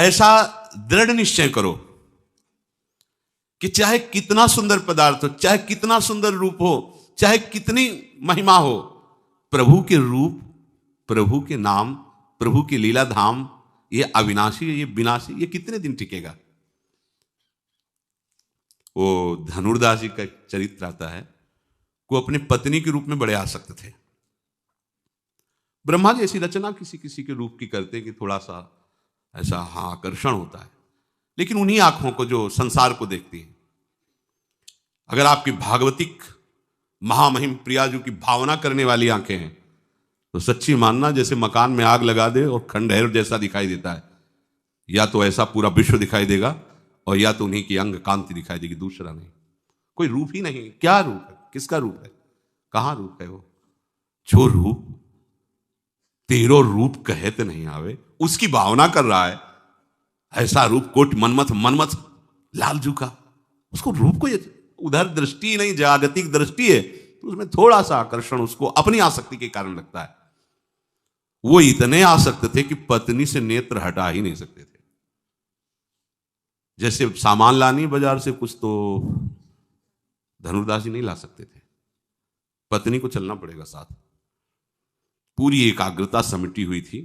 ऐसा दृढ़ निश्चय करो कि चाहे कितना सुंदर पदार्थ हो, चाहे कितना सुंदर रूप हो, चाहे कितनी महिमा हो, प्रभु के रूप, प्रभु के नाम, प्रभु की लीला धाम, ये अविनाशी है, ये विनाशी, ये कितने दिन टिकेगा। वो धनुर्दास जी का चरित्र आता है, वो अपने पत्नी के रूप में बड़े आसक्त थे। ब्रह्मा जी ऐसी रचना किसी किसी के रूप की करते हैं कि थोड़ा सा ऐसा हाँ आकर्षण होता है, लेकिन उन्हीं आंखों को जो संसार को देखती है। अगर आपकी भागवतिक महामहिम प्रियाजू की भावना करने वाली आंखें हैं तो सच्ची मानना जैसे मकान में आग लगा दे और खंडहर जैसा दिखाई देता है, या तो ऐसा पूरा विश्व दिखाई देगा और या तो उन्हीं की अंग कांति दिखाई देगी, दूसरा नहीं। कोई रूप ही नहीं। क्या रूप है, किसका रूप है, कहां रूप है वो? जो रूप तेरो रूप कहत नहीं आवे, उसकी भावना कर रहा है। ऐसा रूप कोट मनमथ मनमथ लालजू का, उसको रूप को उधर दृष्टि नहीं, जागतिक दृष्टि है, तो उसमें थोड़ा सा आकर्षण उसको अपनी आसक्ति के कारण लगता है। वो इतने आसक्त थे कि पत्नी से नेत्र हटा ही नहीं सकते थे। जैसे सामान लानी बाजार से कुछ, तो धनुर्दास जी नहीं ला सकते थे, पत्नी को चलना पड़ेगा साथ। पूरी एकाग्रता समिटी हुई थी।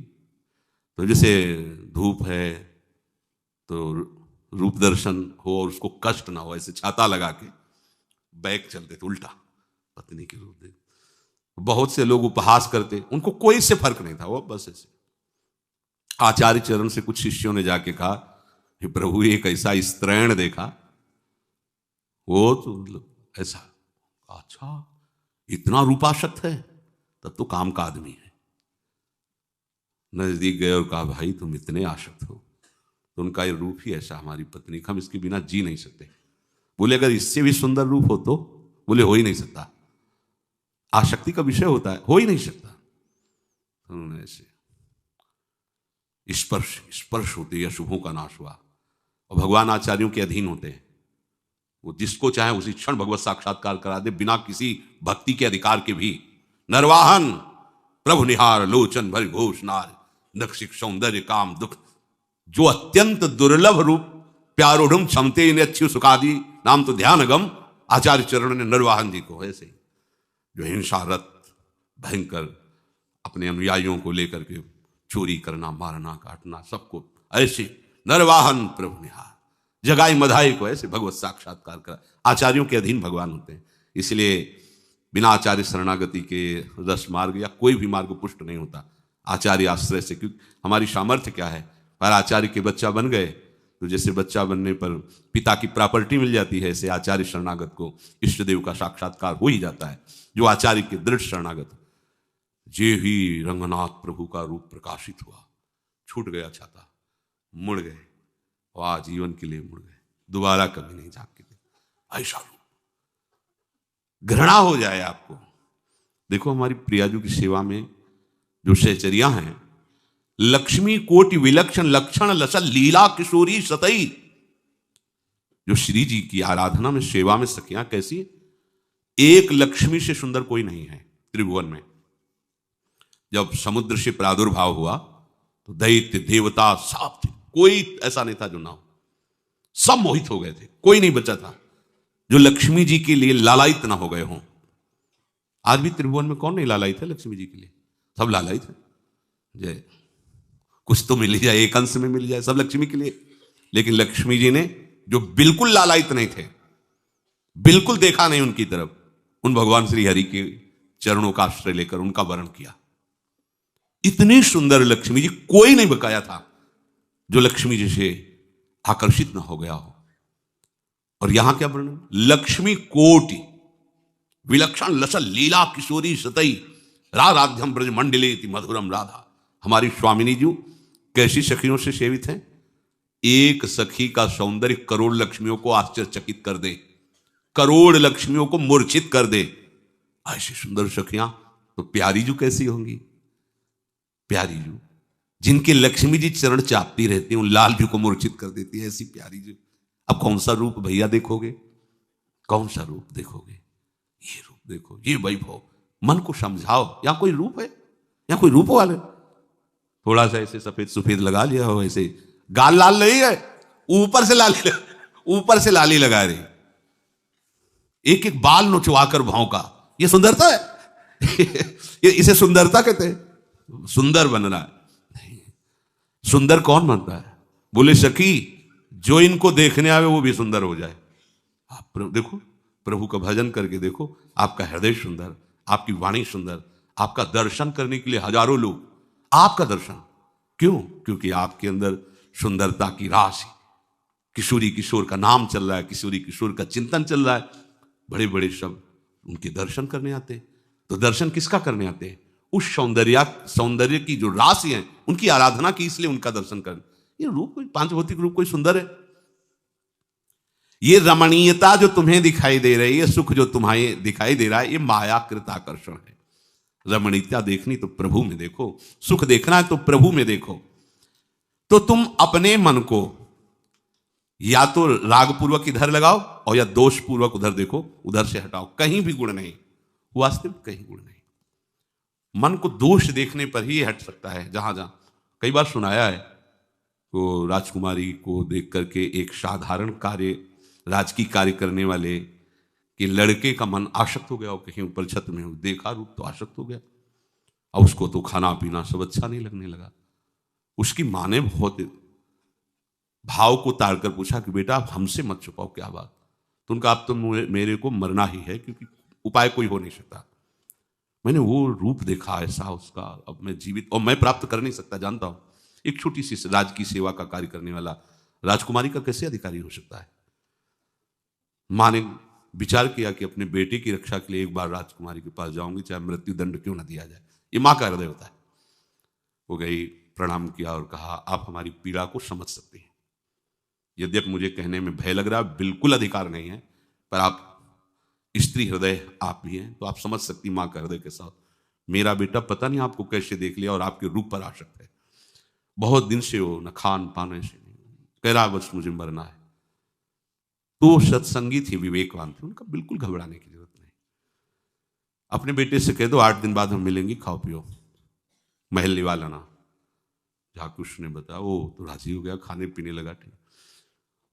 तो जैसे धूप है तो रूप दर्शन हो और उसको कष्ट ना हो, ऐसे छाता लगा के बैग चलते थे उल्टा, पत्नी के रूप दे। बहुत से लोग उपहास करते, उनको कोई से फर्क नहीं था, वो बस ऐसे। आचार्य चरण से कुछ शिष्यों ने जाके कहा कि प्रभु एक ऐसा स्त्रैण देखा, वो तो ऐसा, अच्छा इतना रूपाशक्त है, तब तो काम का आदमी है। नजदीक गए और कहा भाई तुम इतने आशक्त हो, तो उनका ये रूप ही ऐसा, हमारी पत्नी का, हम इसके बिना जी नहीं सकते। बोले अगर इससे भी सुंदर रूप हो तो? बोले हो ही नहीं सकता, आसक्ति का विषय होता है, हो ही नहीं सकता। उन्होंने ऐसे स्पर्श स्पर्श होते या शुभों का नाश हुआ। और भगवान आचार्यों के अधीन होते हैं, वो जिसको चाहे उसी क्षण भगवत साक्षात्कार करा दे, बिना किसी भक्ति के अधिकार के भी। नरवाहन प्रभु निहार लोचन भरि घोष नार, नक्षिक सौंदर्य काम दुख, जो अत्यंत दुर्लभ रूप प्यारोढ़ क्षमते ने अच्छी सुखादी नाम तो ध्यान गम। आचार्य चरण ने नरवाहन जी को ऐसे, जो हिंसारत भयंकर अपने अनुयायियों को लेकर के चोरी करना, मारना, काटना, सबको ऐसे नरवाहन प्रभु निहार, जगाई मधाई को ऐसे भगवत साक्षात्कार करा। आचार्यों के अधीन भगवान होते हैं, इसलिए बिना आचार्य शरणागति के रस मार्ग या कोई भी मार्ग पुष्ट नहीं होता, आचार्य आश्रय से। क्योंकि हमारी सामर्थ्य क्या है, पर आचार्य के बच्चा बन गए तो जैसे बच्चा बनने पर पिता की प्रॉपर्टी मिल जाती है, ऐसे आचार्य शरणागत को इष्ट देव का साक्षात्कार हो ही जाता है। जो आचार्य के दृढ़ शरणागत, जे ही रंगनाथ प्रभु का रूप प्रकाशित हुआ, छूट गया छाता, मुड़ गए और आजीवन के लिए मुड़ गए, दोबारा कभी नहीं झांक के देखे ऐसा रूप। घृणा हो जाए आपको। देखो हमारी प्रियाजू की सेवा में जो सहचरियां हैं, लक्ष्मी कोटि विलक्षण लक्षण लसल लीला किशोरी सतई। जो श्री जी की आराधना में सेवा में सखियां कैसी, एक लक्ष्मी से सुंदर कोई नहीं है त्रिभुवन में। जब समुद्र से प्रादुर्भाव हुआ तो दैत्य देवता सब थे, कोई ऐसा नहीं था जो ना हो, सब मोहित हो गए थे, कोई नहीं बचा था जो लक्ष्मी जी के लिए लालायित ना हो गए हों। आज भी त्रिभुवन में कौन नहीं लालायित है लक्ष्मी जी के लिए? सब लालायित है। जय कुछ तो मिल जाए, एक अंश में मिल जाए, सब लक्ष्मी के लिए। लेकिन लक्ष्मी जी ने जो बिल्कुल लालायित नहीं थे, बिल्कुल देखा नहीं उनकी तरफ, उन भगवान श्री हरि के चरणों का आश्रय लेकर उनका वर्ण किया। इतनी सुंदर लक्ष्मी जी, कोई नहीं बकाया था जो लक्ष्मी जी से आकर्षित ना हो गया हो। और यहां क्या वर्णन, लक्ष्मी कोटि विलक्षण लसल लीला किशोरी सतई राधाध्यम ब्रज मंडले मधुरम राधा। हमारी स्वामिनी जी कैसी सखियों से सेवित हैं? एक सखी का सौंदर्य करोड़ लक्ष्मियों को आश्चर्यचकित कर दे, करोड़ लक्ष्मियों को मूर्छित कर दे। ऐसी सुंदर सखियां तो प्यारी जू कैसी होंगी? प्यारी जू जिनके लक्ष्मी जी चरण चापती रहती हैं, उन लाल जू को मूर्छित कर देती है, ऐसी प्यारी जू। अब कौन सा रूप भैया देखोगे, कौन सा रूप देखोगे? ये रूप देखो, ये वैभव, मन को समझाओ। यहां कोई रूप है, यहां कोई रूप वाले, थोड़ा सा ऐसे सफेद सफेद लगा लिया हो, ऐसे गाल लाल नहीं है, ऊपर से लाली लगा रही, एक एक बाल नोचवाकर भौंका। ये सुंदरता है? इसे सुंदरता कहते हैं? सुंदर बनना नहीं। सुंदर कौन बनता है? बोले सखी, जो इनको देखने आवे वो भी सुंदर हो जाए। आप देखो, प्रभु का भजन करके देखो, आपका हृदय सुंदर, आपकी वाणी सुंदर, आपका दर्शन करने के लिए हजारों लोग, आपका दर्शन। क्यों? क्योंकि आपके अंदर सुंदरता की राशि। किशोरी किशोर का नाम चल रहा है, किशोरी किशोर का चिंतन चल रहा है, बड़े बड़े शब्द उनके दर्शन करने आते हैं। तो दर्शन किसका करने आते हैं? उस सौंदर्य की जो राशि है उनकी आराधना की, इसलिए उनका दर्शन कर। ये रूप कोई पांच भौतिक रूप कोई सुंदर है? ये रमणीयता जो तुम्हें दिखाई दे रही है, सुख जो तुम्हें दिखाई दे रहा है, ये मायाकृत आकर्षण है। रमणीयता देखनी तो प्रभु में देखो, सुख देखना है तो प्रभु में देखो। तो तुम अपने मन को या तो रागपूर्वक इधर लगाओ और या दोषपूर्वक उधर देखो, उधर से हटाओ। कहीं भी गुण नहीं, वास्तविक कहीं गुण नहीं। मन को दोष देखने पर ही हट सकता है। जहां जहां कई बार सुनाया है, तो राजकुमारी को देख करके एक साधारण कार्य, राजकीय कार्य करने वाले कि लड़के का मन आसक्त हो गया, और कहीं ऊपर छत में देखा रूप तो आसक्त हो गया, और उसको तो खाना पीना सब अच्छा नहीं लगने लगा। उसकी माँ ने बहुत भाव को ताड़कर पूछा कि बेटा आप हमसे मत छुपाओ, क्या बात? तो उनका, आप तो मेरे को मरना ही है, क्योंकि उपाय कोई हो नहीं सकता। मैंने वो रूप देखा ऐसा उसका, अब मैं जीवित और मैं प्राप्त कर नहीं सकता, जानता हूं। एक छोटी सी राजकीय सेवा का कार्य करने वाला राजकुमारी का कैसे अधिकारी हो सकता है? मां ने विचार किया कि अपने बेटे की रक्षा के लिए एक बार राजकुमारी के पास जाऊंगी, चाहे मृत्यु दंड क्यों ना दिया जाए। ये मां का हृदय होता है। वो गई, प्रणाम किया और कहा, आप हमारी पीड़ा को समझ सकते हैं। यद्यपि मुझे कहने में भय लग रहा है, बिल्कुल अधिकार नहीं है, पर आप स्त्री हृदय आप भी हैं, तो आप समझ सकती मां का हृदय के साथ। मेरा बेटा पता नहीं आपको कैसे देख लिया और आपके रूप पर आसक्त है। बहुत दिन से वो न खान पान ऐसे नहीं, कह रहा बस मुझे मरना है। तो सत्संगी थे, विवेकवान थे, उनका बिल्कुल घबराने की जरूरत नहीं। अपने बेटे से कह दो 8 दिन बाद हम मिलेंगे, खाओ पियो, महल लिवा लाना। झाकुश ने बताया, वो तो राजी हो गया, खाने पीने लगा। ठीक,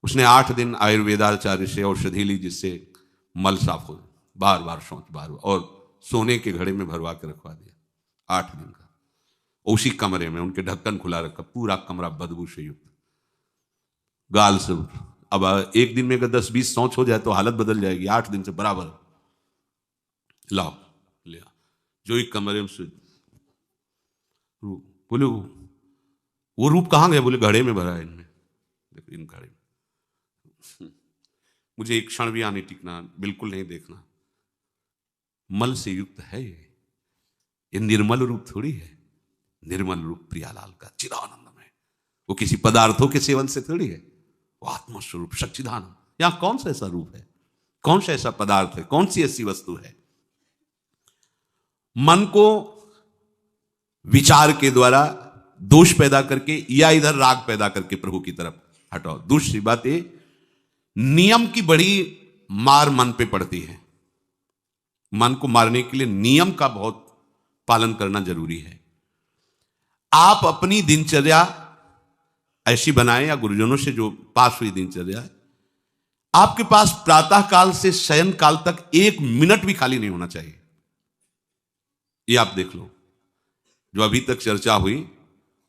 उसने 8 दिन आयुर्वेदाचार्य से औषधि ली, जिससे मल साफ हो, बार बार शौच, बार बार, और सोने के घड़े में भरवा के रखवा दिया 8 दिन का। उसी कमरे में उनके ढक्कन खुला रखा, पूरा कमरा बदबू से युक्त, गाल से। अब एक दिन में अगर 10-20 शौच हो जाए तो हालत बदल जाएगी। 8 दिन से बराबर लाओ लिया, जो एक कमरे में से। बोले वो रूप कहाँ गए? बोले घड़े में भरा है इनमें, देखो इन घड़े में। मुझे एक क्षण भी आने टिकना, बिल्कुल नहीं देखना। मल से युक्त है ये निर्मल रूप थोड़ी है। निर्मल रूप प्रियालाल का चिदानंदम है, वो किसी पदार्थों के सेवन से थोड़ी है। वो आत्मस्वरूप सच्चिदानंद। यहां कौन सा ऐसा रूप है, कौन सा ऐसा पदार्थ है, कौन सी ऐसी वस्तु है? मन को विचार के द्वारा दोष पैदा करके या इधर राग पैदा करके प्रभु की तरफ हटाओ। दूसरी बात ये, नियम की बड़ी मार मन पे पड़ती है। मन को मारने के लिए नियम का बहुत पालन करना जरूरी है। आप अपनी दिनचर्या ऐसी बनाएं, या गुरुजनों से जो पास हुई दिनचर्या है, आपके पास प्रातः काल से शयन काल तक 1 मिनट भी खाली नहीं होना चाहिए। ये आप देख लो, जो अभी तक चर्चा हुई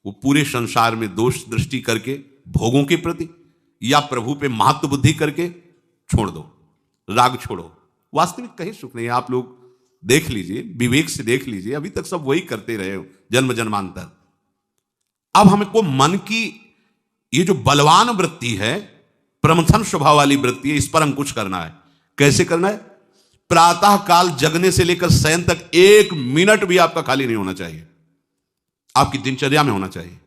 वो पूरे संसार में दोष दृष्टि करके भोगों के प्रति या प्रभु पे महत्व बुद्धि करके छोड़ दो, राग छोड़ो। वास्तविक कहीं सुख नहीं है। आप लोग देख लीजिए, विवेक से देख लीजिए, अभी तक सब वही करते रहे हो जन्म जन्मांतर। अब हमको मन की ये जो बलवान वृत्ति है, प्रमथन स्वभाव वाली वृत्ति है, इस पर अंकुश करना है। कैसे करना है? प्रातः काल जगने से लेकर शयन तक 1 मिनट भी आपका खाली नहीं होना चाहिए, आपकी दिनचर्या में होना चाहिए।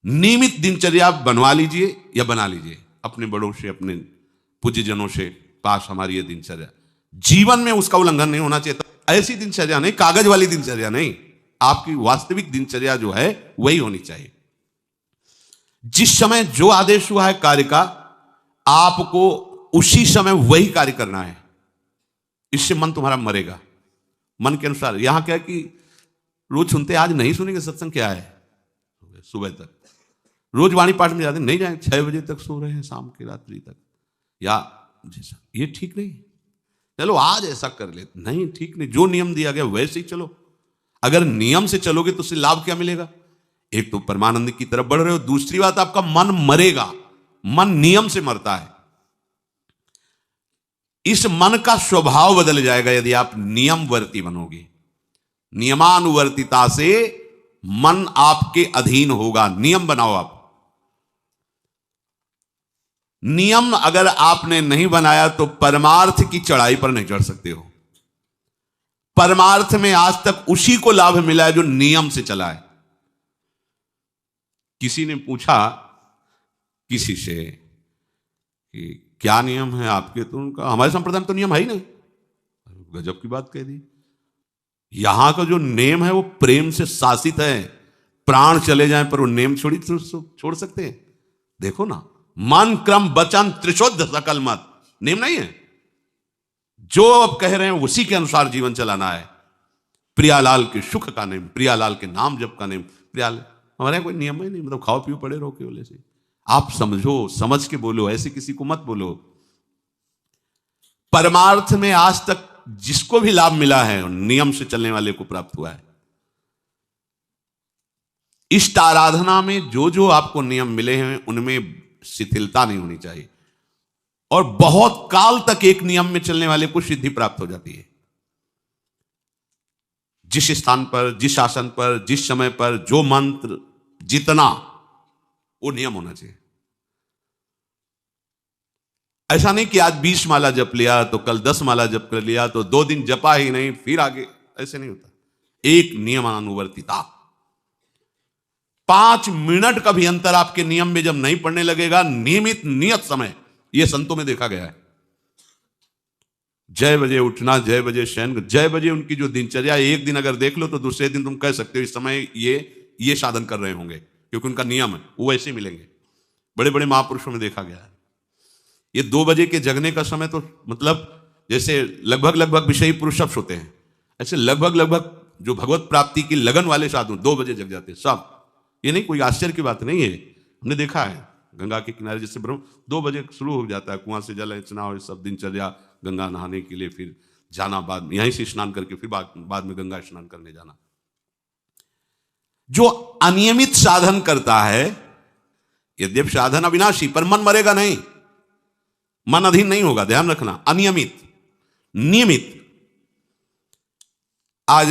नियमित दिनचर्या बनवा लीजिए या बना लीजिए अपने बड़ों से, अपने पूज्यजनों से पास। हमारी ये दिनचर्या, जीवन में उसका उल्लंघन नहीं होना चाहिए। ऐसी दिनचर्या नहीं, कागज वाली दिनचर्या नहीं, आपकी वास्तविक दिनचर्या जो है वही होनी चाहिए। जिस समय जो आदेश हुआ है कार्य का, आपको उसी समय वही कार्य करना है। इससे मन तुम्हारा मरेगा, मन के अनुसार। यहां क्या है कि रोज सुनते, आज नहीं सुनेंगे सत्संग, क्या है सुबह तक, रोज वाणी पाठ में जाते नहीं जाए, 6 बजे तक सो रहे हैं शाम की रात्रि तक, या ये ठीक नहीं। चलो आज ऐसा कर ले, नहीं ठीक नहीं, जो नियम दिया गया वैसे ही चलो। अगर नियम से चलोगे तो उससे लाभ क्या मिलेगा? एक तो परमानंद की तरफ बढ़ रहे हो, दूसरी बात आपका मन मरेगा। मन नियम से मरता है। इस मन का स्वभाव बदल जाएगा यदि आप नियमवर्ती बनोगे। नियमानुवर्तिता से मन आपके अधीन होगा। नियम बनाओ आप। नियम अगर आपने नहीं बनाया तो परमार्थ की चढ़ाई पर नहीं चढ़ सकते हो। परमार्थ में आज तक उसी को लाभ मिला है जो नियम से चला है। किसी ने पूछा किसी से कि क्या नियम है आपके, तो उनका हमारे संप्रदाय में तो नियम है ही नहीं। गजब की बात कह दी। यहां का जो नेम है वो प्रेम से शासित है। प्राण चले जाएं पर वो नेम छोड़ सकते हैं? देखो ना, मन क्रम वचन त्रिशुद्ध सकल मत, नेम नहीं है। जो अब कह रहे हैं उसी के अनुसार जीवन चलाना है। प्रियालाल के सुख का नेम, प्रियालाल के नाम जप का नेम। प्रियालाल हमारे यहाँ कोई नियम ही नहीं, मतलब खाओ पियो पड़े रहो केवल से। आप समझो, समझ के बोलो, ऐसे किसी को मत बोलो। परमार्थ में आज तक जिसको भी लाभ मिला है नियम से चलने वाले को प्राप्त हुआ है। इष्ट आराधना में जो जो आपको नियम मिले हैं उनमें शिथिलता नहीं होनी चाहिए, और बहुत काल तक एक नियम में चलने वाले को सिद्धि प्राप्त हो जाती है। जिस स्थान पर, जिस आसन पर, जिस समय पर जो मंत्र जितना, वो नियम होना चाहिए। ऐसा नहीं कि आज 20 माला जप लिया तो कल 10 माला जप कर लिया तो 2 दिन जपा ही नहीं फिर आगे, ऐसे नहीं होता। एक नियमानुवर्तिता। 5 मिनट का भी अंतर आपके नियम में जब नहीं पड़ने लगेगा, नियमित नियत समय, यह संतों में देखा गया है। 6 बजे उठना, 6 बजे शयन, 6 बजे उनकी जो दिनचर्या, एक दिन अगर देख लो तो दूसरे दिन तुम कह सकते हो इस समय ये साधन कर रहे होंगे, क्योंकि उनका नियम है, वो ऐसे मिलेंगे। बड़े बड़े महापुरुषों में देखा गया है। ये 2 बजे के जगने का समय तो मतलब जैसे लगभग विषयी पुरुष सब सोते हैं, ऐसे लगभग जो भगवत प्राप्ति की लगन वाले साधु 2 बजे जग जाते हैं सब। ये नहीं कोई आश्चर्य की बात नहीं है, हमने देखा है। गंगा के किनारे जैसे 2 बजे शुरू हो जाता है, कुआं से जल अर्चना और सब दिनचर्या, गंगा नहाने के लिए फिर जाना, बाद में यहीं से स्नान करके फिर बाद में गंगा स्नान करने जाना। जो अनियमित साधन करता है, यद्यपि साधन अविनाशी, पर मन मरेगा नहीं, मन अधीन नहीं होगा, ध्यान रखना। अनियमित, नियमित, आज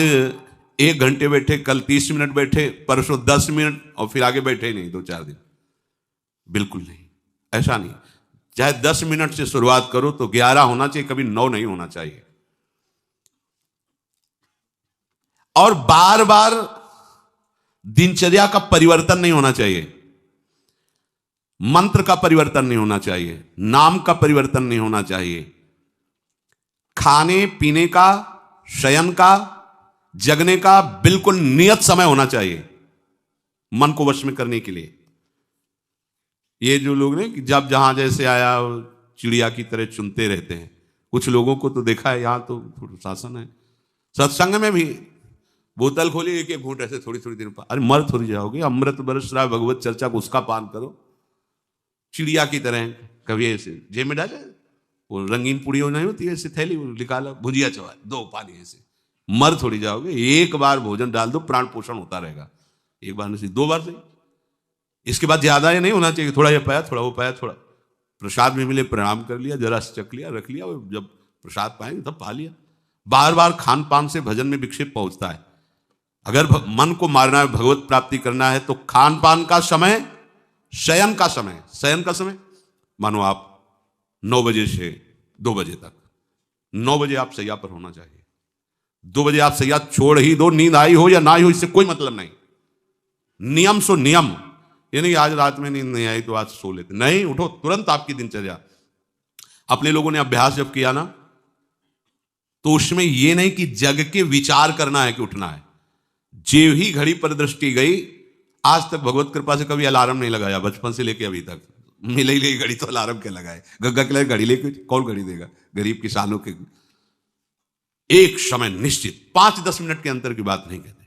1 घंटे बैठे, कल 30 मिनट बैठे, परसों 10 मिनट और फिर आगे बैठे ही नहीं 2-4 दिन, बिल्कुल नहीं, ऐसा नहीं। चाहे 10 मिनट से शुरुआत करो तो 11 होना चाहिए, कभी 9 नहीं होना चाहिए। और बार बार दिनचर्या का परिवर्तन नहीं होना चाहिए, मंत्र का परिवर्तन नहीं होना चाहिए, नाम का परिवर्तन नहीं होना चाहिए। खाने पीने का, शयन का, जगने का बिल्कुल नियत समय होना चाहिए मन को वश में करने के लिए। ये जो लोग ने कि जब जहां जैसे आया चिड़िया की तरह चुनते रहते हैं, कुछ लोगों को तो देखा है, यहां तो शासन है। सत्संग में भी बोतल खोली, एक घूंट ऐसे थोड़ी थोड़ी देर पर, अरे मर थोड़ी जाओगे, अमृत बरस रहा है भगवत चर्चा को, उसका पान करो। चिड़िया की तरह कभी ऐसे जेब में डाले, वो रंगीन पुड़ियों नहीं होती ऐसे थैली निकाला, भुजिया चवा, 2 पानी, ऐसे मर थोड़ी जाओगे। एक बार भोजन डाल दो, प्राण पोषण होता रहेगा। एक बार नहीं, 2 बार से, इसके बाद ज्यादा ये नहीं होना चाहिए। थोड़ा ये पाया, थोड़ा वो पाया, थोड़ा प्रसाद में मिले प्रणाम कर लिया, जरा चख लिया, रख लिया, जब प्रसाद पाएंगे तब पा लिया। बार बार खान पान से भजन में विक्षेप पहुंचता है। अगर मन को मारना है, भगवत प्राप्ति करना है, तो खान पान का समय, शयन का समय मानो आप 9 बजे से 2 बजे तक, 9 बजे आप सैया पर होना चाहिए। 2 बजे आप सैया छोड़ ही दो, नींद आई हो या ना आई हो, इससे कोई मतलब नहीं। नियम सो नियम, ये नहीं आज रात में नींद नहीं आई तो आज सो लेते, नहीं, उठो तुरंत। आपकी दिनचर्या, अपने लोगों ने अभ्यास जब किया ना, तो उसमें यह नहीं कि जग के विचार करना है कि उठना है। जे ही घड़ी पर दृष्टि गई, आज तक भगवत कृपा से कभी अलार्म नहीं लगाया, बचपन से लेके अभी तक। मिले ही घड़ी तो अलार्म क्या लगाए, गंगा के लिए घड़ी लेके कौन घड़ी देगा, गरीब किसानों के। एक समय निश्चित, 5-10 मिनट के अंतर की बात नहीं कहते।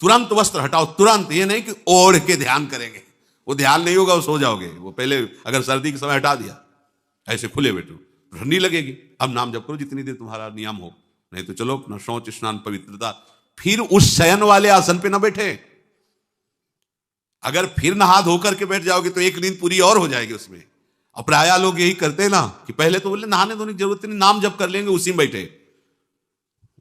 तुरंत वस्त्र हटाओ, तुरंत। ये नहीं कि ओढ़ के ध्यान करेंगे, वो ध्यान नहीं होगा, वो सो जाओगे। वो पहले अगर सर्दी के समय हटा दिया, ऐसे खुले बैठो तो ठंडी लगेगी। अब नाम जप करो जितनी देर तुम्हारा नियम हो, नहीं तो चलो अपना शौच स्नान पवित्रता। फिर उस शयन वाले आसन पे ना बैठे। अगर फिर नहा धो करके बैठ जाओगे तो एक नींद पूरी और हो जाएगी उसमें। और प्राय लोग यही करते हैं ना कि पहले तो बोले नहाने धोने की जरूरत नहीं, नाम जप कर लेंगे, उसी में बैठे।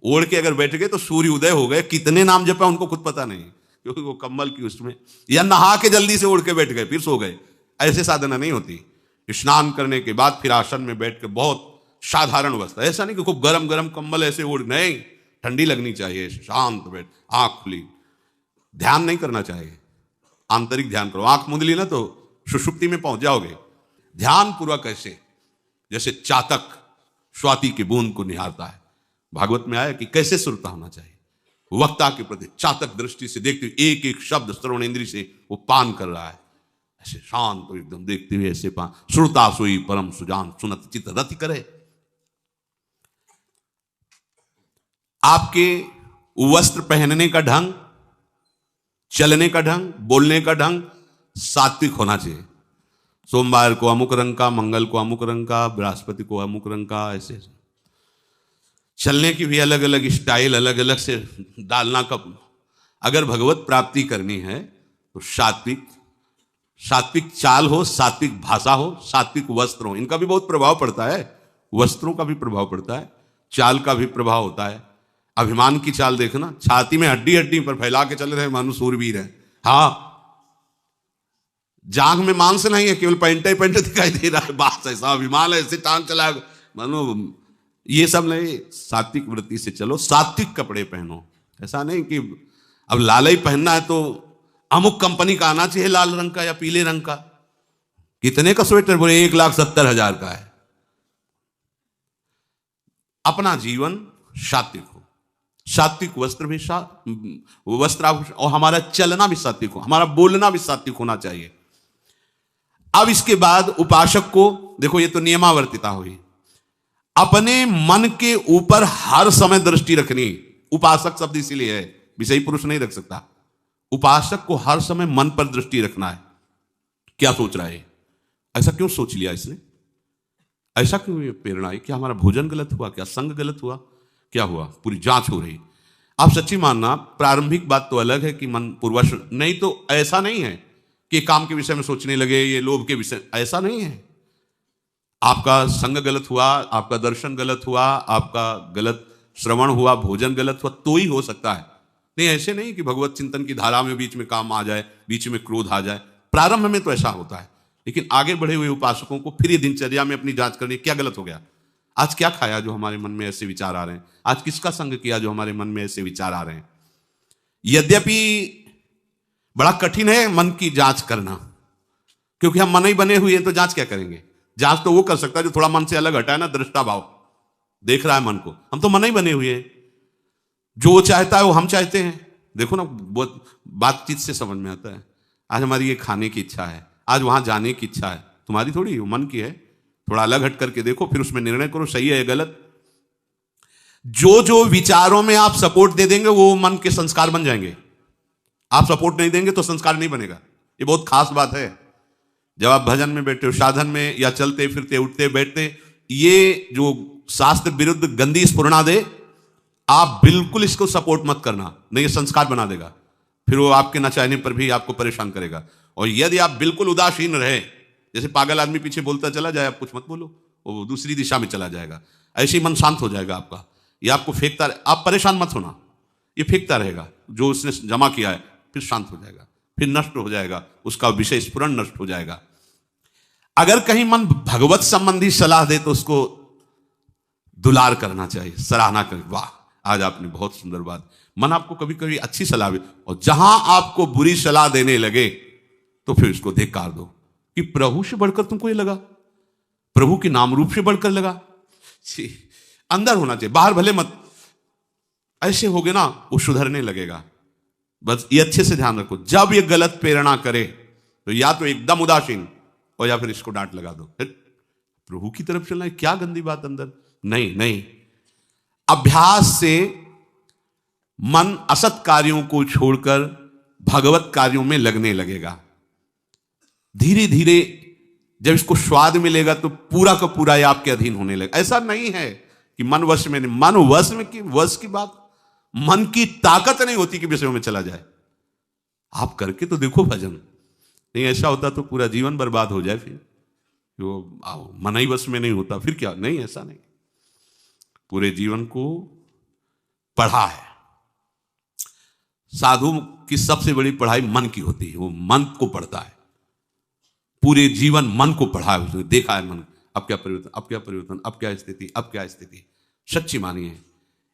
ओढ़ के अगर बैठ गए तो सूर्य उदय हो गए, कितने नाम जपा उनको खुद पता नहीं, क्योंकि वो कम्बल की उसमें, या नहा के जल्दी से उड़ के बैठ गए फिर सो गए। ऐसे साधना नहीं होती। स्नान करने के बाद फिर आसन में बैठ के बहुत साधारण अवस्था, ऐसा नहीं कि खूब गरम गरम कम्बल ऐसे ओढ़, नहीं, ठंडी लगनी चाहिए, शांत बैठ, आंख खुली, ध्यान नहीं करना चाहिए, आंतरिक ध्यान करो। आंख मूंद ली ना तो सुषुप्ति में पहुंच जाओगे। ध्यान पूर्वक ऐसे, जैसे चातक स्वाति की बूंद को निहारता है। भागवत में आया कि कैसे सुरता होना चाहिए, वक्ता के प्रति चातक दृष्टि से देखते हुए एक एक शब्द श्रवण इंद्री से वो पान कर रहा है, ऐसे शांत तो एकदम देखते हुए ऐसे पान। श्रुता सोई परम सुजान, सुनत चित रति करे। आपके वस्त्र पहनने का ढंग, चलने का ढंग, बोलने का ढंग सात्विक होना चाहिए। सोमवार को अमुक रंग का, मंगल को अमुक रंग का, बृहस्पति को अमुक रंग का, ऐसे चलने की भी अलग अलग स्टाइल, अलग अलग से डालना। कब अगर भगवत प्राप्ति करनी है तो सात्विक चाल हो, सात्विक भाषा हो, सात्विक वस्त्र हो। इनका भी बहुत प्रभाव पड़ता है, वस्त्रों का भी प्रभाव पड़ता है, चाल का भी प्रभाव होता है। अभिमान की चाल देखना, छाती में हड्डी हड्डी पर फैला के चल रहे मानो सूरवीर है। हाँ, जांघ में मांस नहीं है, केवल पैंट ही पैंट दिखाई दे रहा है, बात ऐसा अभिमान है, ऐसे टांग चला मानो। ये सब नहीं, सात्विक वृत्ति से चलो, सात्विक कपड़े पहनो। ऐसा नहीं कि अब लाल ही पहनना है तो अमुक कंपनी का आना चाहिए, लाल रंग का या पीले रंग का। कितने का स्वेटर? बोले 1,70,000 का है। अपना जीवन सात्विक हो, सात्विक वस्त्र भी वस्त्राभूषण, और हमारा चलना भी सात्विक हो, हमारा बोलना भी सात्विक होना चाहिए। अब इसके बाद उपासक को देखो, ये तो नियमावर्तिता हुई। अपने मन के ऊपर हर समय दृष्टि रखनी। उपासक शब्द इसीलिए है, विषयी पुरुष नहीं रख सकता। उपासक को हर समय मन पर दृष्टि रखना है। क्या सोच रहा है, ऐसा क्यों सोच लिया इसने, ऐसा क्यों ये प्रेरणा आई, क्या हमारा भोजन गलत हुआ, क्या संग गलत हुआ, क्या हुआ, पूरी जांच हो रही। आप सच्ची मानना, प्रारंभिक बात तो अलग है कि मन पूर्वश, नहीं तो ऐसा नहीं है कि काम के विषय में सोचने लगे, ये लोभ के विषय, ऐसा नहीं है। आपका संग गलत हुआ, आपका दर्शन गलत हुआ, आपका गलत श्रवण हुआ, भोजन गलत हुआ, तो ही हो सकता है। नहीं, ऐसे नहीं कि भगवत चिंतन की धारा में बीच में काम आ जाए, बीच में क्रोध आ जाए। प्रारंभ में तो ऐसा होता है, लेकिन आगे बढ़े हुए उपासकों को फिर ये दिनचर्या में अपनी जांच करनी, क्या गलत हो गया, आज क्या खाया जो हमारे मन में ऐसे विचार आ रहे हैं, आज किसका संग किया जो हमारे मन में ऐसे विचार आ रहे हैं। यद्यपि बड़ा कठिन है मन की जांच करना, क्योंकि हम मन ही बने हुए हैं, तो जांच क्या करेंगे। जांच तो वो कर सकता है जो थोड़ा मन से अलग हटा है ना, दृष्टा भाव देख रहा है मन को। हम तो मन ही बने हुए हैं, जो वो चाहता है वो हम चाहते हैं। देखो ना, बहुत बातचीत से समझ में आता है। आज हमारी ये खाने की इच्छा है, आज वहां जाने की इच्छा है, तुम्हारी थोड़ी, वो मन की है। थोड़ा अलग हट करके देखो, फिर उसमें निर्णय करो, सही है या गलत। जो जो विचारों में आप सपोर्ट दे देंगे वो मन के संस्कार बन जाएंगे। आप सपोर्ट नहीं देंगे तो संस्कार नहीं बनेगा। ये बहुत खास बात है। जब आप भजन में बैठे हो, साधन में, या चलते फिरते उठते बैठते, ये जो शास्त्र विरुद्ध गंदी स्फुरणा दे, आप बिल्कुल इसको सपोर्ट मत करना, नहीं ये संस्कार बना देगा। फिर वो आपके न चाहने पर भी आपको परेशान करेगा। और यदि आप बिल्कुल उदासीन रहे, जैसे पागल आदमी पीछे बोलता चला जाए, आप कुछ मत बोलो, वो दूसरी दिशा में चला जाएगा, ऐसे ही मन शांत हो जाएगा आपका। ये आपको फेंकता, आप परेशान मत होना, ये फेंकता रहेगा जो उसने जमा किया है, फिर शांत हो जाएगा, फिर नष्ट हो जाएगा, उसका विषय स्फुरण नष्ट हो जाएगा। अगर कहीं मन भगवत संबंधी सलाह दे तो उसको दुलार करना चाहिए, सराहना करें, वाह आज आपने बहुत सुंदर बात। मन आपको कभी कभी अच्छी सलाह दे, और जहां आपको बुरी सलाह देने लगे तो फिर उसको धिक्कार दो कि प्रभु से बढ़कर तुमको ये लगा, प्रभु के नाम रूप से बढ़कर लगा। अंदर होना चाहिए, बाहर भले मत। ऐसे हो गए ना, वो सुधरने लगेगा। बस ये अच्छे से ध्यान रखो, जब ये गलत प्रेरणा करे तो या तो एकदम उदासीन, और या फिर इसको डांट लगा दो, प्रभु की तरफ चलना है, क्या गंदी बात अंदर। नहीं नहीं, अभ्यास से मन असत कार्यों को छोड़कर भगवत कार्यों में लगने लगेगा। धीरे धीरे जब इसको स्वाद मिलेगा तो पूरा का पूरा ये आपके अधीन होने लगेगा। ऐसा नहीं है कि मन वश में नहीं, मन वश में की वश की बात, मन की ताकत नहीं होती कि विषयों में चला जाए। आप करके तो देखो भजन, नहीं ऐसा होता तो पूरा जीवन बर्बाद हो जाए, फिर वो मन ही वश में नहीं होता फिर क्या, नहीं ऐसा नहीं। पूरे जीवन को पढ़ा है। साधु की सबसे बड़ी पढ़ाई मन की होती है, वो मन को पढ़ता है, पूरे जीवन मन को पढ़ा है, उसने देखा है मन अब क्या परिवर्तन, अब क्या परिवर्तन, अब क्या स्थिति, अब क्या स्थिति। सच्ची मानिए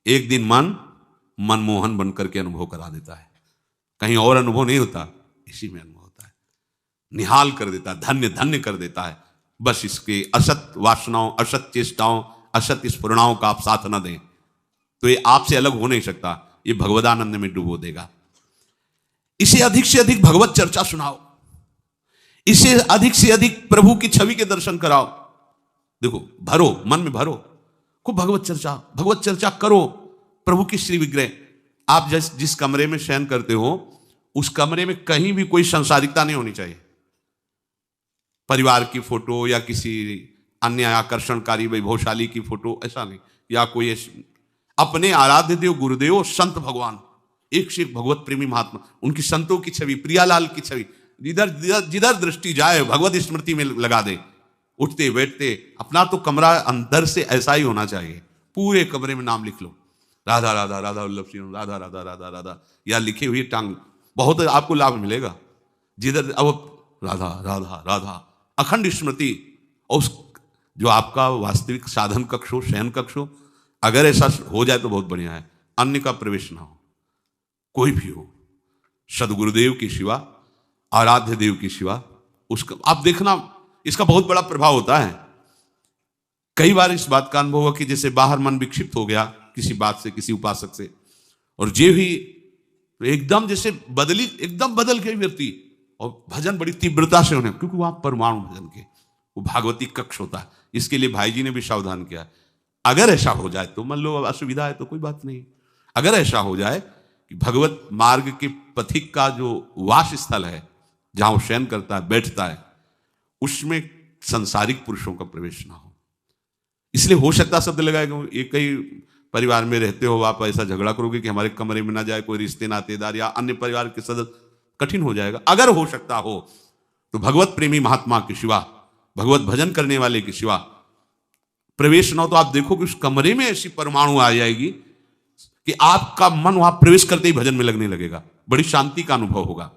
एक दिन मन मनमोहन बनकर के अनुभव करा देता है, कहीं और अनुभव नहीं होता, इसी में अनुभव होता है, निहाल कर देता है, धन्य धन्य कर देता है। बस इसके असत वासनाओं, असत चेष्टाओं, असत स्फुरणाओं का आप साथ न दें तो ये आपसे अलग हो नहीं सकता, ये भगवदानंद में डुबो देगा। इसे अधिक से अधिक भगवत चर्चा सुनाओ, इसे अधिक से अधिक प्रभु की छवि के दर्शन कराओ। देखो भरो, मन में भरो, खूब भगवत चर्चा करो। प्रभु की श्री विग्रह, आप जिस कमरे में शयन करते हो उस कमरे में कहीं भी कोई सांसारिकता नहीं होनी चाहिए। परिवार की फोटो या किसी अन्य आकर्षणकारी वैभवशाली की फोटो, ऐसा नहीं, या कोई अपने आराध्य देव गुरुदेव संत भगवान, एक से एक भगवत प्रेमी महात्मा, उनकी संतों की छवि, प्रियालाल की छवि, जिधर दृष्टि जाए भगवत स्मृति में लगा दे। उठते बैठते अपना तो कमरा अंदर से ऐसा ही होना चाहिए, पूरे कमरे में नाम लिख लो, राधा राधा राधा वल्लभ सिंह, राधा राधा राधा राधा, या लिखी हुई टांग, बहुत आपको लाभ मिलेगा। जिधर अब राधा राधा राधा, अखंड स्मृति। और उस जो आपका वास्तविक साधन कक्ष हो, शयन कक्ष हो, अगर ऐसा हो जाए तो बहुत बढ़िया है, अन्य का प्रवेश ना हो, कोई भी हो, सदगुरुदेव की सिवा, आराध्य देव की सिवा, उसका आप देखना, इसका बहुत बड़ा प्रभाव होता है। कई बार इस बात का अनुभव हुआ कि जैसे बाहर मन विक्षिप्त हो गया किसी बात से, किसी उपासक से, और जे भी एकदम जैसे एकदम बदल गई व्यक्ति, और भजन बड़ी तीव्रता से होने, क्योंकि वहां परमाणु भजन के वो भागवती कक्ष होता है। इसके लिए भाई जी ने भी सावधान किया, अगर ऐसा हो जाए तो, मान लो असुविधा है तो कोई बात नहीं, अगर ऐसा हो जाए कि भगवत मार्ग के पथिक का जो वास स्थल है, जहां वो शयन करता है, बैठता है, उसमें संसारिक पुरुषों का प्रवेश ना हो। इसलिए हो सकता शब्द लगाएगा, एक ही परिवार में रहते हो, आप ऐसा झगड़ा करोगे कि हमारे कमरे में ना जाए कोई रिश्ते नातेदार या अन्य परिवार के सदस्य, कठिन हो जाएगा। अगर हो सकता हो तो भगवत प्रेमी महात्मा के सिवा, भगवत भजन करने वाले के सिवा प्रवेश ना हो, तो आप देखो कि उस कमरे में ऐसी परमाणु आ जाएगी कि आपका मन वहां प्रवेश करते ही भजन में लगने लगेगा, बड़ी शांति का अनुभव होगा।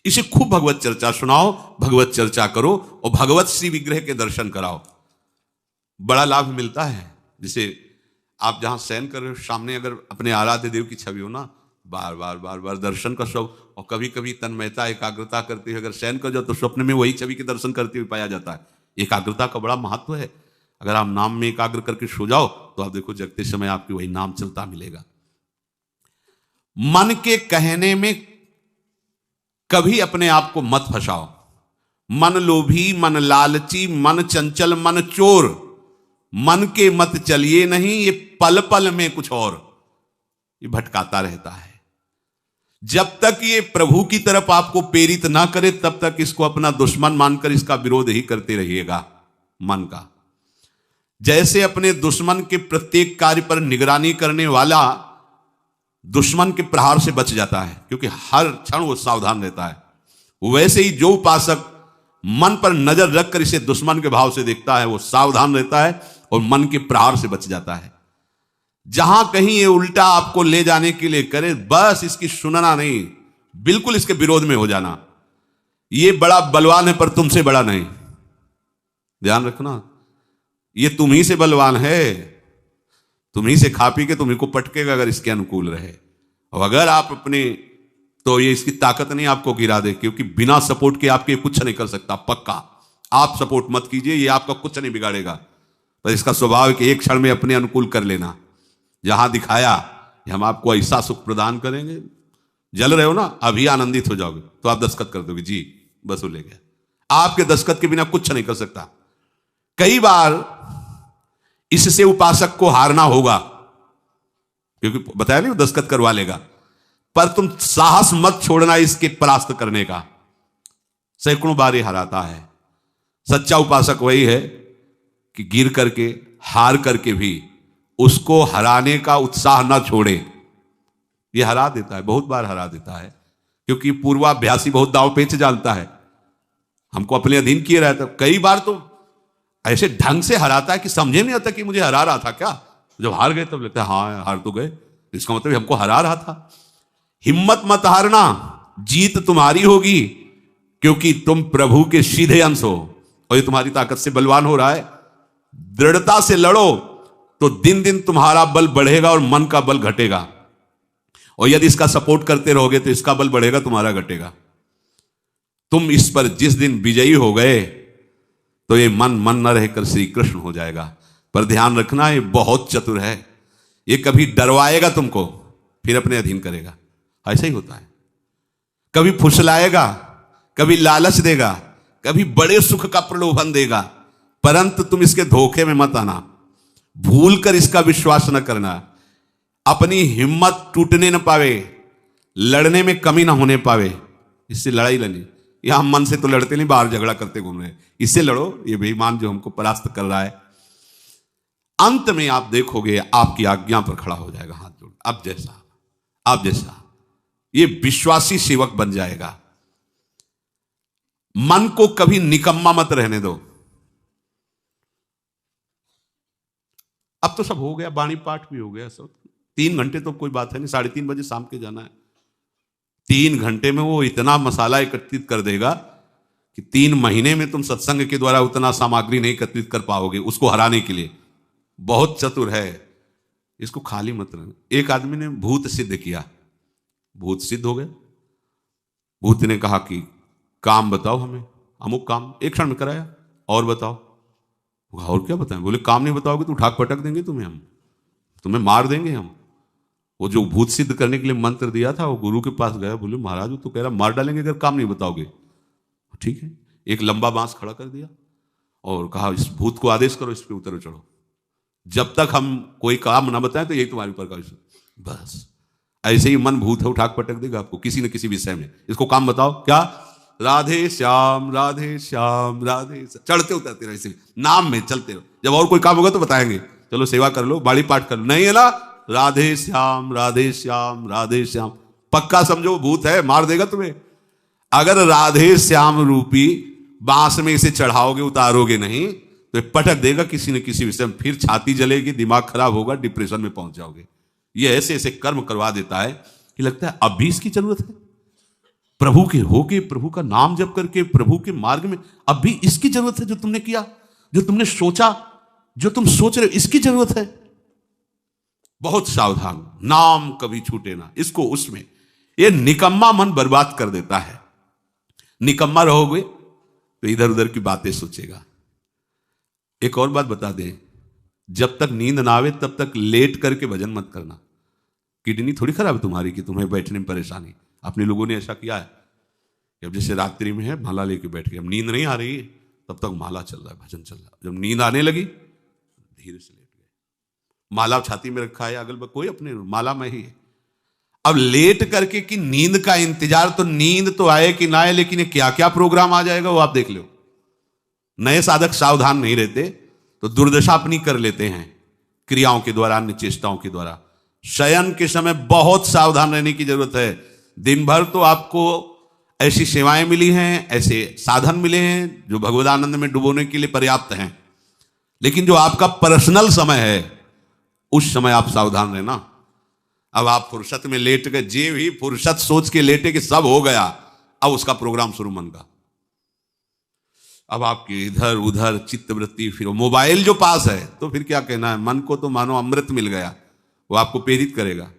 इसे खूब भगवत चर्चा सुनाओ, भगवत चर्चा करो, और भगवत श्री विग्रह के दर्शन कराओ, बड़ा लाभ मिलता है। जैसे आप जहां शयन कर रहे हो, सामने अगर अपने आराध्य देव की छवि हो ना, बार बार बार बार दर्शन का शौक, और कभी कभी तन्मयता एकाग्रता करते हुए अगर शयन कर जाओ तो स्वप्न में वही छवि के दर्शन करते हुए पाया जाता है। एकाग्रता का बड़ा महत्व है। अगर आप नाम में एकाग्र करके सो जाओ तो आप देखो जगते समय आपकी वही नाम चलता मिलेगा। मन के कहने में कभी अपने आप को मत फंसाओ। मन लोभी, मन लालची, मन चंचल, मन चोर, मन के मत चलिए नहीं, ये पल पल में कुछ और, ये भटकाता रहता है। जब तक ये प्रभु की तरफ आपको प्रेरित ना करे तब तक इसको अपना दुश्मन मानकर इसका विरोध ही करते रहिएगा। मन का जैसे अपने दुश्मन के प्रत्येक कार्य पर निगरानी करने वाला दुश्मन के प्रहार से बच जाता है, क्योंकि हर क्षण वो सावधान रहता है, वैसे ही जो उपासक मन पर नजर रखकर इसे दुश्मन के भाव से देखता है वो सावधान रहता है और मन के प्रहार से बच जाता है। जहां कहीं ये उल्टा आपको ले जाने के लिए करे, बस इसकी सुनना नहीं, बिल्कुल इसके विरोध में हो जाना। ये बड़ा बलवान है पर तुमसे बड़ा नहीं, ध्यान रखना, ये तुम ही से बलवान है, तुम ही से खा पी के तुम्ही को पटकेगा अगर इसके अनुकूल रहे। और अगर आप अपने, तो ये इसकी ताकत नहीं आपको गिरा दे, क्योंकि बिना सपोर्ट के आपके कुछ नहीं कर सकता। पक्का आप सपोर्ट मत कीजिए, ये आपका कुछ नहीं बिगाड़ेगा, पर इसका स्वभाव है कि एक क्षण में अपने अनुकूल कर लेना। जहां दिखाया कि हम आपको ऐसा सुख प्रदान करेंगे, जल रहे हो ना, अभी आनंदित हो जाओगे तो आप दस्तखत कर दोगे, जी बस वो ले गया। आपके दस्तखत के बिना कुछ नहीं कर सकता। कई बार इससे उपासक को हारना होगा, क्योंकि बताया नहीं वो दस्तखत करवा लेगा, पर तुम साहस मत छोड़ना इसके परास्त करने का। सैकड़ों बार ये हराता है। सच्चा उपासक वही है कि गिर करके, हार करके भी उसको हराने का उत्साह न छोड़े। ये हरा देता है, बहुत बार हरा देता है, क्योंकि पूर्वाभ्यासी बहुत दांव पेच जानता है, हमको अपने अधीन किए रहता है। कई बार तो ऐसे ढंग से हराता है कि समझे नहीं आता कि मुझे हरा रहा था क्या। जब हार गए तब लगता है हाँ हार तो गए, इसका मतलब हमको हरा रहा था। हिम्मत मत हारना, जीत तुम्हारी होगी, क्योंकि तुम प्रभु के सीधे अंश हो और ये तुम्हारी ताकत से बलवान हो रहा है। दृढ़ता से लड़ो तो दिन दिन तुम्हारा बल बढ़ेगा और मन का बल घटेगा, और यदि इसका सपोर्ट करते रहोगे तो इसका बल बढ़ेगा, तुम्हारा घटेगा। तुम इस पर जिस दिन विजयी हो गए तो ये मन न रहकर श्री कृष्ण हो जाएगा। पर ध्यान रखना, ये बहुत चतुर है, ये कभी डरवाएगा तुमको फिर अपने अधीन करेगा। ऐसा ही होता है, कभी फुसलाएगा, कभी लालच देगा, कभी बड़े सुख का प्रलोभन देगा, परंतु तुम इसके धोखे में मत आना, भूल कर इसका विश्वास न करना। अपनी हिम्मत टूटने न पावे, लड़ने में कमी ना होने पावे, इससे लड़ाई लड़नी। यहां मन से तो लड़ते नहीं, बाहर झगड़ा करते घूम रहे, इससे लड़ो, ये बेईमान जो हमको परास्त कर रहा है। अंत में आप देखोगे आपकी आज्ञा पर खड़ा हो जाएगा हाथ जोड़, आप जैसा ये विश्वासी सेवक बन जाएगा। मन को कभी निकम्मा मत रहने दो। अब तो सब हो गया, वाणी पाठ भी हो गया सब, 3 घंटे तो कोई बात है नहीं, 3:30 बजे शाम के जाना है। 3 घंटे में वो इतना मसाला एकत्रित कर देगा कि 3 महीने में तुम सत्संग के द्वारा उतना सामग्री नहीं एकत्रित कर पाओगे उसको हराने के लिए। बहुत चतुर है, इसको खाली मत रहना। एक आदमी ने भूत सिद्ध किया, भूत सिद्ध हो गया। भूत ने कहा कि काम बताओ हमें, अमुक काम, एक क्षण में कराया, और बताओ। और क्या बताएं? बोले काम नहीं बताओगे तो उठाक पटक देंगे तुम्हें, हम तुम्हें मार देंगे हम। वो जो भूत सिद्ध करने के लिए मंत्र दिया था, वो गुरु के पास गया, बोले महाराज वो तो कह रहा मार डालेंगे अगर काम नहीं बताओगे। ठीक है, एक लंबा बांस खड़ा कर दिया और कहा इस भूत को आदेश करो, इस पे उतरो चढ़ो, जब तक हम कोई काम ना बताएं तो यही तुम्हारे ऊपर का विषय। बस ऐसे ही मन भूत है, उठाक पटक देगा आपको किसी न किसी विषय में। इसको काम बताओ, क्या राधे श्याम राधे श्याम राधे श्याम, चढ़ते उतरते रहो, इसे नाम में चलते रहो। जब और कोई काम होगा तो बताएंगे, चलो सेवा कर लो, बाड़ी पाठ कर लो, नहीं है ना राधे श्याम राधे श्याम राधे श्याम। पक्का समझो भूत है, मार देगा तुम्हें। अगर राधे श्याम रूपी बांस में इसे चढ़ाओगे, उतारोगे नहीं तो पटक देगा किसी न किसी विषय में, फिर छाती जलेगी, दिमाग खराब होगा, डिप्रेशन में पहुंच जाओगे। ये ऐसे ऐसे कर्म करवा देता है कि लगता है अब भी इसकी जरूरत है। प्रभु के होके, प्रभु का नाम जप करके, प्रभु के मार्ग में अब भी इसकी जरूरत है। जो तुमने किया, जो तुमने सोचा, जो तुम सोच रहे हो, इसकी जरूरत है। बहुत सावधान, नाम कभी छूटे ना इसको उसमें। ये निकम्मा मन बर्बाद कर देता है। निकम्मा रहोगे तो इधर उधर की बातें सोचेगा। एक और बात बता दें, जब तक नींद ना आवे तब तक लेट करके भजन मत करना। किडनी थोड़ी खराब है तुम्हारी कि तुम्हें बैठने में परेशानी। अपने लोगों ने ऐसा किया है कि अब जैसे रात्रि में है माला लेके बैठ गए, अब नींद नहीं आ रही है तब तक माला चल रहा है, भजन चल रहा है। जब नींद आने लगी धीरे से लेट गए, माला छाती में रखा है, अगल बगल कोई अपने माला में ही है। अब लेट करके कि नींद का इंतजार, तो नींद तो आए कि ना आए, लेकिन ये क्या क्या प्रोग्राम आ जाएगा वो आप देख लो। नए साधक सावधान नहीं रहते तो दुर्दशा अपनी कर लेते हैं क्रियाओं के द्वारा, अन्य चेष्टाओं के द्वारा। शयन के समय बहुत सावधान रहने की जरूरत है। दिन भर तो आपको ऐसी सेवाएं मिली हैं, ऐसे साधन मिले हैं जो भगवदानंद में डुबोने के लिए पर्याप्त हैं, लेकिन जो आपका पर्सनल समय है उस समय आप सावधान रहना। अब आप फुर्सत में लेट गए, जे भी फुर्सत सोच के लेटे कि सब हो गया, अब उसका प्रोग्राम शुरू मन का। अब आपकी इधर उधर चित्तवृत्ति, फिर मोबाइल जो पास है तो फिर क्या कहना है, मन को तो मानो अमृत मिल गया, वो आपको प्रेरित करेगा।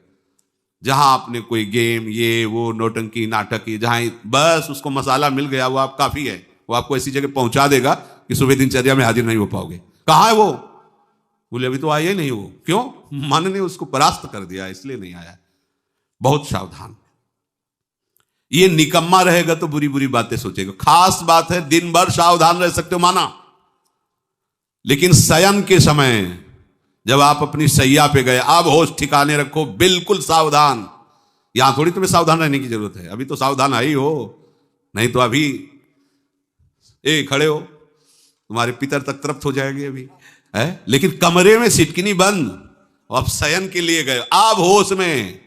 जहां आपने कोई गेम, ये वो नौटंकी नाटक, जहां बस उसको मसाला मिल गया, वो आप काफी है, वो आपको ऐसी जगह पहुंचा देगा कि सुबह दिनचर्या में हाजिर नहीं हो पाओगे। कहां है वो? बोले अभी तो आया ही नहीं वो। क्यों? मन ने उसको परास्त कर दिया, इसलिए नहीं आया। बहुत सावधान। ये निकम्मा रहेगा तो बुरी बुरी बातें सोचेगा। खास बात है, दिन भर सावधान रह सकते हो माना, लेकिन शयन के समय जब आप अपनी सैया पे गए, अब होश ठिकाने रखो, बिल्कुल सावधान। यहां थोड़ी तुम्हें सावधान रहने की जरूरत है, अभी तो सावधान आई हो, नहीं तो अभी खड़े हो, तुम्हारे पितर तक तृप्त हो जाएंगे अभी है। लेकिन कमरे में सिटकिनी बंद, अब शयन के लिए गए, आप होश में,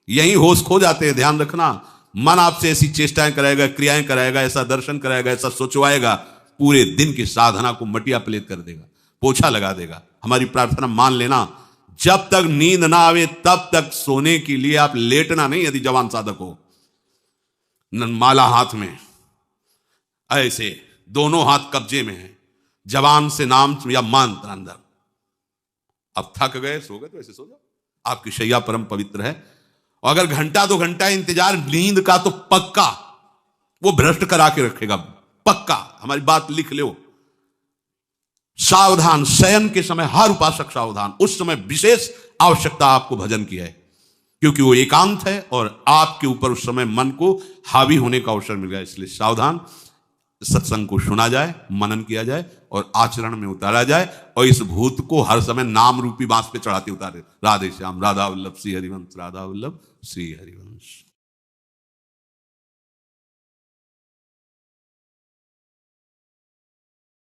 यही होश खो जाते हैं। ध्यान रखना, मन आपसे ऐसी चेष्टाएं कराएगा, क्रियाएं कराएगा, ऐसा दर्शन कराएगा, ऐसा सोचवाएगा, पूरे दिन की साधना को मटिया पलेट कर देगा, पोछा लगा देगा। हमारी प्रार्थना मान लेना, जब तक नींद ना आवे तब तक सोने के लिए आप लेटना नहीं। यदि जवान साधक हो, माला हाथ में, ऐसे दोनों हाथ कब्जे में है, जवान से नाम या मंत्र अंदर। अब थक गए, सो गए तो ऐसे सो जाओ, आपकी शैया परम पवित्र है। और अगर घंटा 2 घंटा इंतजार नींद का, तो पक्का वो भ्रष्ट करा के रखेगा, पक्का। हमारी बात लिख लो, सावधान। शयन के समय हर उपासक सावधान, उस समय विशेष आवश्यकता आपको भजन की है, क्योंकि वो एकांत है और आपके ऊपर उस समय मन को हावी होने का अवसर मिल गया। इसलिए सावधान, सत्संग को सुना जाए, मनन किया जाए और आचरण में उतारा जाए, और इस भूत को हर समय नाम रूपी बांस पे चढ़ाते उतारे। राधे श्याम, राधा वल्लभ श्री हरिवंश, राधा वल्लभ श्री हरिवंश।